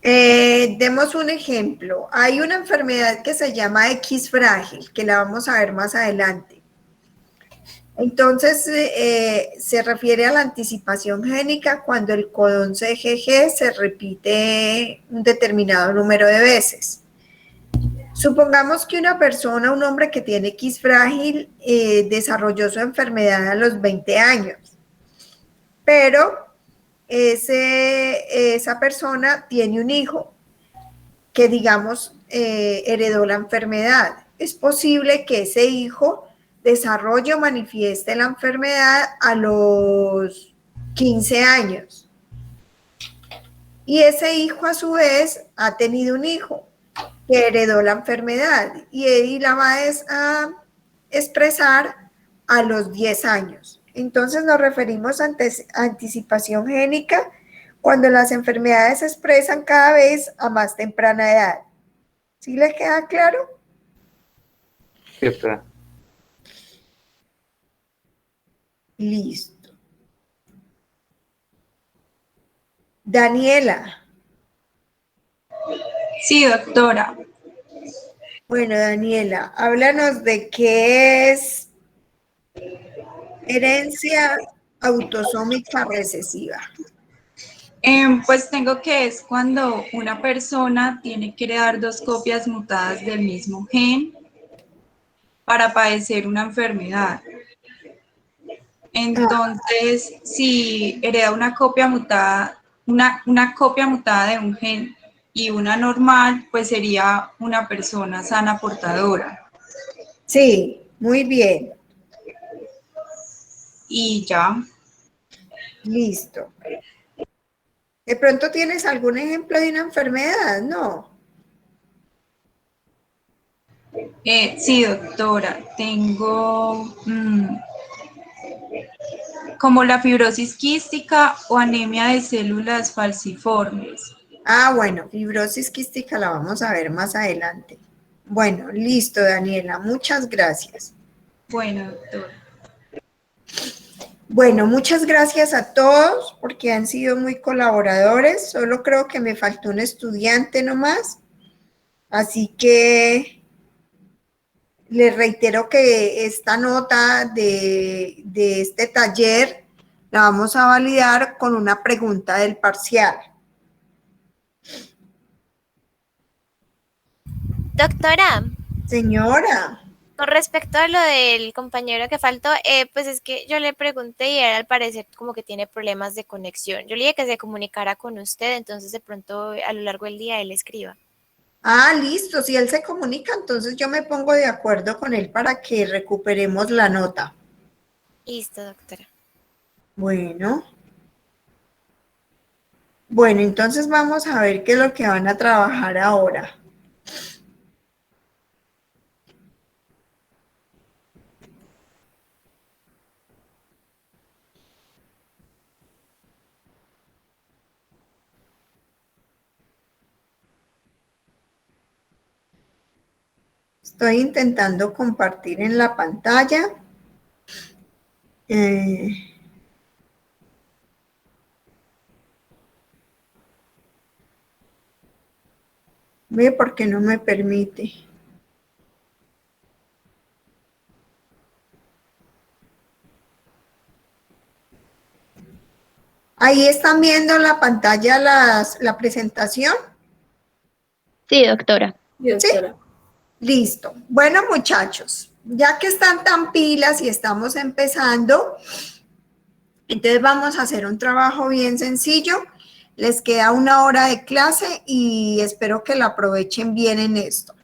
Demos un ejemplo. Hay una enfermedad que se llama X frágil, que la vamos a ver más adelante. Entonces, se refiere a la anticipación génica cuando el codón CGG se repite un determinado número de veces. Supongamos que una persona, un hombre que tiene X frágil, desarrolló su enfermedad a los 20 años, pero esa persona tiene un hijo que, digamos, heredó la enfermedad. Es posible que ese hijo desarrolle o manifieste la enfermedad a los 15 años. Y ese hijo, a su vez, ha tenido un hijo que heredó la enfermedad y la va a expresar a los 10 años. Entonces nos referimos a anticipación génica cuando las enfermedades se expresan cada vez a más temprana edad. ¿Sí les queda claro? Sí, doctora. Listo. Daniela. Sí, doctora. Bueno, Daniela, háblanos de qué es herencia autosómica recesiva. Pues tengo que es cuando una persona tiene que heredar dos copias mutadas del mismo gen para padecer una enfermedad. Entonces, si hereda una copia mutada, una copia mutada de un gen y una normal, pues sería una persona sana portadora. Sí, muy bien. Y ya. Listo. ¿De pronto tienes algún ejemplo de una enfermedad? No. Sí, doctora, tengo como la fibrosis quística o anemia de células falciformes. Ah, bueno, fibrosis quística la vamos a ver más adelante. Bueno, listo, Daniela, muchas gracias. Bueno, doctora. Bueno, muchas gracias a todos porque han sido muy colaboradores. Solo creo que me faltó un estudiante nomás. Así que les reitero que esta nota de este taller la vamos a validar con una pregunta del parcial. Doctora. Señora. Con respecto a lo del compañero que faltó, pues es que yo le pregunté y él al parecer como que tiene problemas de conexión. Yo le dije que se comunicara con usted, entonces de pronto a lo largo del día él escriba. Ah, listo. Si él se comunica, entonces yo me pongo de acuerdo con él para que recuperemos la nota. Listo, doctora. Bueno. Bueno, entonces vamos a ver qué es lo que van a trabajar ahora. Estoy intentando compartir en la pantalla. Ve por qué no me permite. Ahí están viendo la pantalla la presentación. Sí, doctora. ¿Sí? Listo. Bueno, muchachos, ya que están tan pilas y estamos empezando, entonces vamos a hacer un trabajo bien sencillo. Les queda 1 hora de clase y espero que la aprovechen bien en esto.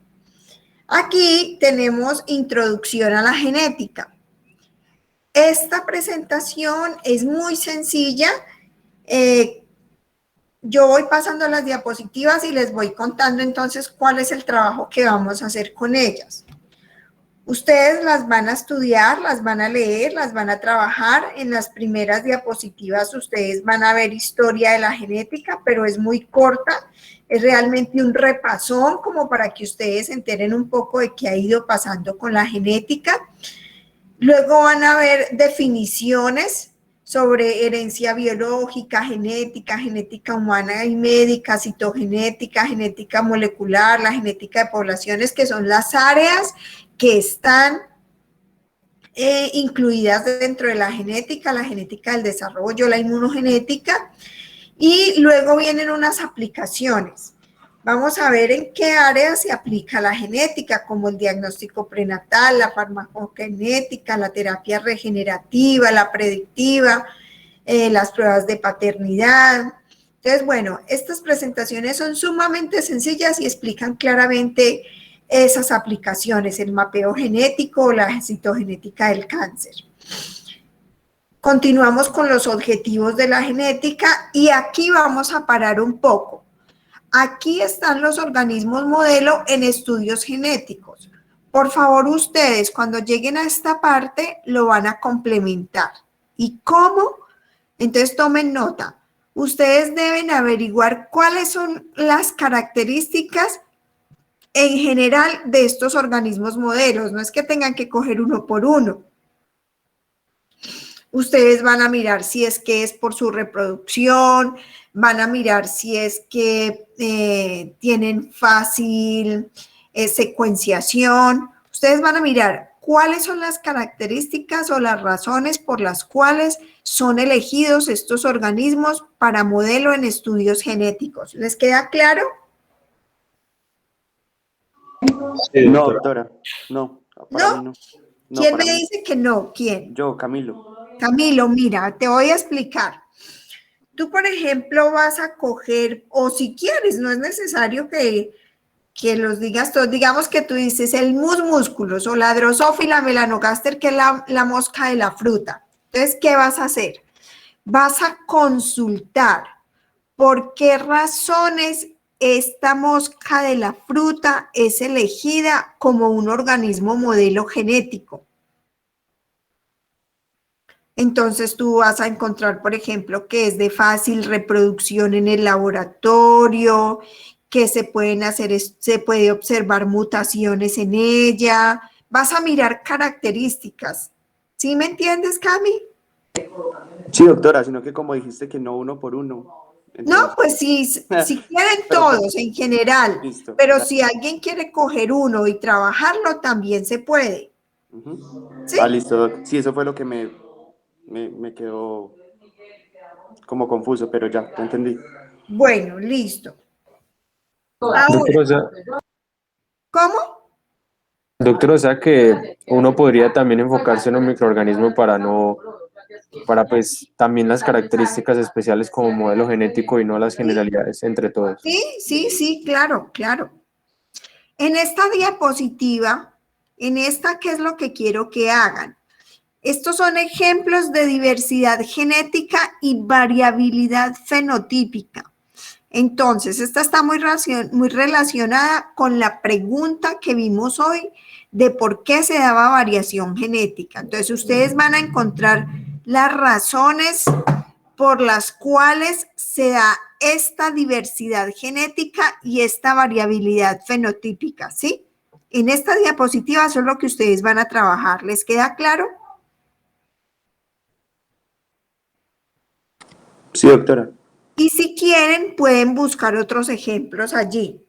Aquí tenemos introducción a la genética. Esta presentación es muy sencilla. Yo voy pasando las diapositivas y les voy contando entonces cuál es el trabajo que vamos a hacer con ellas. Ustedes las van a estudiar, las van a leer, las van a trabajar. En las primeras diapositivas ustedes van a ver historia de la genética, pero es muy corta. Es realmente un repasón como para que ustedes se enteren un poco de qué ha ido pasando con la genética. Luego van a ver definiciones sobre herencia biológica, genética humana y médica, citogenética, genética molecular, la genética de poblaciones, que son las áreas que están incluidas dentro de la genética del desarrollo, la inmunogenética, y luego vienen unas aplicaciones. Vamos a ver en qué áreas se aplica la genética, como el diagnóstico prenatal, la farmacogenética, la terapia regenerativa, la predictiva, las pruebas de paternidad. Entonces, bueno, estas presentaciones son sumamente sencillas y explican claramente esas aplicaciones, el mapeo genético o la citogenética del cáncer. Continuamos con los objetivos de la genética y aquí vamos a parar un poco. Aquí están los organismos modelo en estudios genéticos. Por favor, ustedes cuando lleguen a esta parte lo van a complementar. ¿Y cómo? Entonces tomen nota. Ustedes deben averiguar cuáles son las características en general de estos organismos modelos. No es que tengan que coger uno por uno. Ustedes van a mirar si es que es por su reproducción, van a mirar si es que tienen fácil secuenciación. Ustedes van a mirar cuáles son las características o las razones por las cuales son elegidos estos organismos para modelo en estudios genéticos. ¿Les queda claro? No, doctora, no, para mí no. No, ¿Quién para me mí. dice que no? ¿Quién? Yo, Camilo. Camilo, mira, te voy a explicar. Tú, por ejemplo, vas a coger, o si quieres, no es necesario que los digas todos. Digamos que tú dices el mus músculos o la Drosophila melanogaster, que es la mosca de la fruta. Entonces, ¿qué vas a hacer? Vas a consultar por qué razones esta mosca de la fruta es elegida como un organismo modelo genético. Entonces tú vas a encontrar, por ejemplo, que es de fácil reproducción en el laboratorio, que se puede observar mutaciones en ella. Vas a mirar características. ¿Sí me entiendes, Cami? Sí, doctora, sino que como dijiste que no uno por uno. Entonces... No, pues sí, si quieren todos en general, Listo, pero gracias. si alguien quiere coger uno y trabajarlo, también se puede. ¿Sí? Ah, listo, doc. Sí, eso fue lo que me quedó como confuso, pero ya entendí. Bueno, listo. Doctor, Ahora, o sea, ¿cómo? doctor, o sea que uno podría también enfocarse en un microorganismo para pues también las características especiales como modelo genético y no las generalidades entre todos. Sí, claro, claro. En esta diapositiva, ¿qué es lo que quiero que hagan? Estos son ejemplos de diversidad genética y variabilidad fenotípica. Entonces, esta está muy relacionada con la pregunta que vimos hoy de por qué se daba variación genética. Entonces, ustedes van a encontrar las razones por las cuales se da esta diversidad genética y esta variabilidad fenotípica, ¿sí? En esta diapositiva eso es lo que ustedes van a trabajar. ¿Les queda claro? Sí, doctora. Y si quieren, pueden buscar otros ejemplos allí.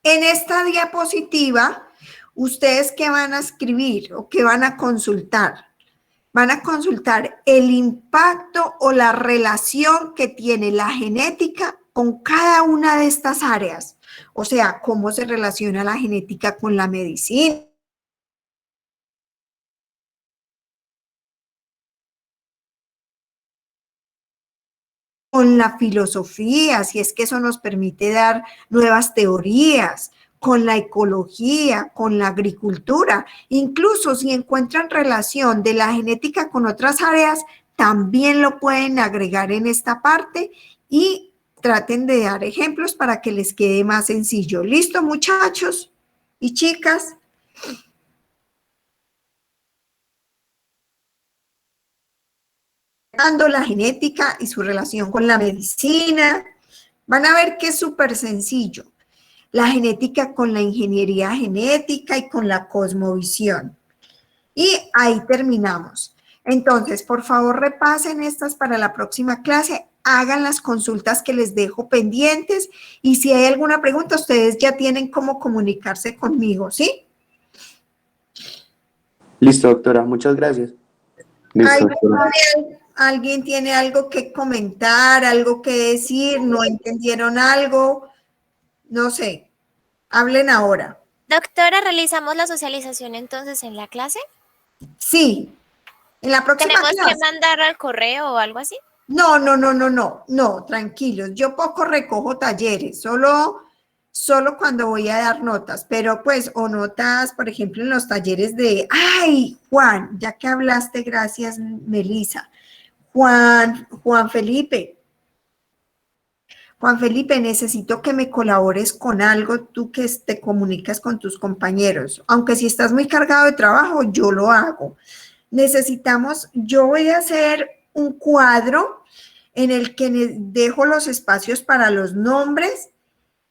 En esta diapositiva, ¿ustedes qué van a escribir o qué van a consultar? Van a consultar el impacto o la relación que tiene la genética con cada una de estas áreas. O sea, cómo se relaciona la genética con la medicina, con la filosofía, si es que eso nos permite dar nuevas teorías, con la ecología, con la agricultura. Incluso si encuentran relación de la genética con otras áreas, también lo pueden agregar en esta parte y traten de dar ejemplos para que les quede más sencillo. ¿Listo, muchachos y chicas? La genética y su relación con la medicina. Van a ver que es súper sencillo. La genética con la ingeniería genética y con la cosmovisión. Y ahí terminamos. Entonces, por favor, repasen estas para la próxima clase. Hagan las consultas que les dejo pendientes. Y si hay alguna pregunta, ustedes ya tienen cómo comunicarse conmigo, ¿sí? Listo, doctora. Muchas gracias. Listo, doctora. ¿Alguien tiene algo que comentar, algo que decir? ¿No entendieron algo? No sé. Hablen ahora. Doctora, ¿realizamos la socialización entonces en la clase? Sí. En la próxima ¿Tenemos clase. que mandar al correo o algo así? No, tranquilos. Yo poco recojo talleres, solo cuando voy a dar notas, pero pues, o notas, por ejemplo, en los talleres de, ay, Juan, ya que hablaste, gracias, Melissa. Juan Felipe, necesito que me colabores con algo, tú que te comunicas con tus compañeros. Aunque si estás muy cargado de trabajo, yo lo hago. Yo voy a hacer un cuadro en el que dejo los espacios para los nombres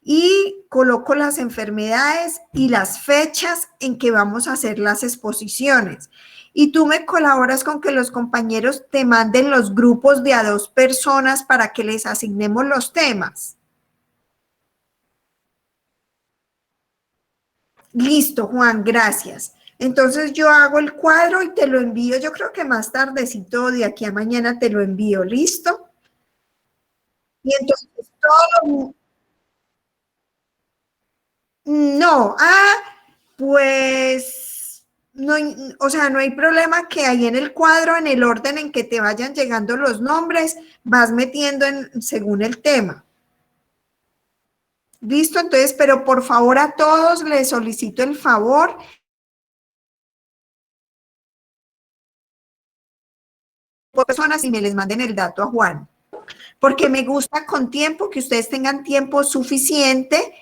y coloco las enfermedades y las fechas en que vamos a hacer las exposiciones. Y tú me colaboras con que los compañeros te manden los grupos de a 2 personas para que les asignemos los temas. Listo, Juan, gracias. Entonces yo hago el cuadro y te lo envío, yo creo que más tardecito de aquí a mañana te lo envío, ¿listo? Y entonces todo... No, pues, no, o sea, no hay problema que ahí en el cuadro, en el orden en que te vayan llegando los nombres, vas metiendo según el tema. Listo, entonces, pero por favor a todos les solicito el favor personas y me les manden el dato a Juan, porque me gusta con tiempo, que ustedes tengan tiempo suficiente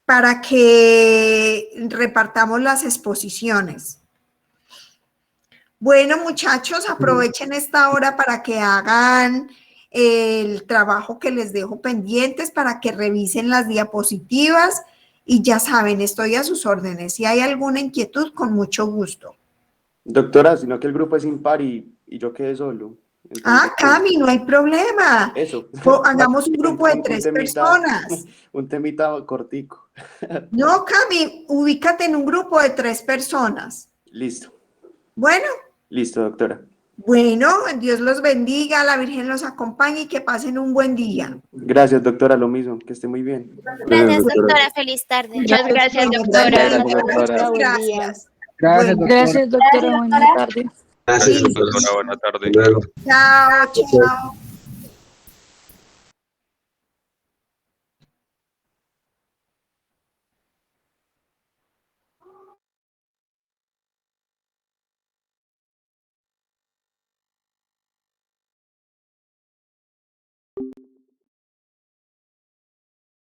para que repartamos las exposiciones. Bueno, muchachos, aprovechen esta hora para que hagan el trabajo que les dejo pendientes, para que revisen las diapositivas y ya saben, estoy a sus órdenes. Si hay alguna inquietud, con mucho gusto. Doctora, sino que el grupo es impar y yo quedé solo. Entonces, Cami, no hay problema. eso. Hagamos un grupo de 3 personas. Un temita cortico. No, Cami, ubícate en un grupo de 3 personas. Listo. Bueno. Listo, doctora. Bueno, Dios los bendiga, la Virgen los acompañe y que pasen un buen día. Gracias, doctora, lo mismo, que esté muy bien. Gracias, doctora, feliz tarde. Muchas gracias, doctora. Gracias. Gracias, doctora. Buenas tardes. Gracias, doctora. Buena tarde. Chao, chao.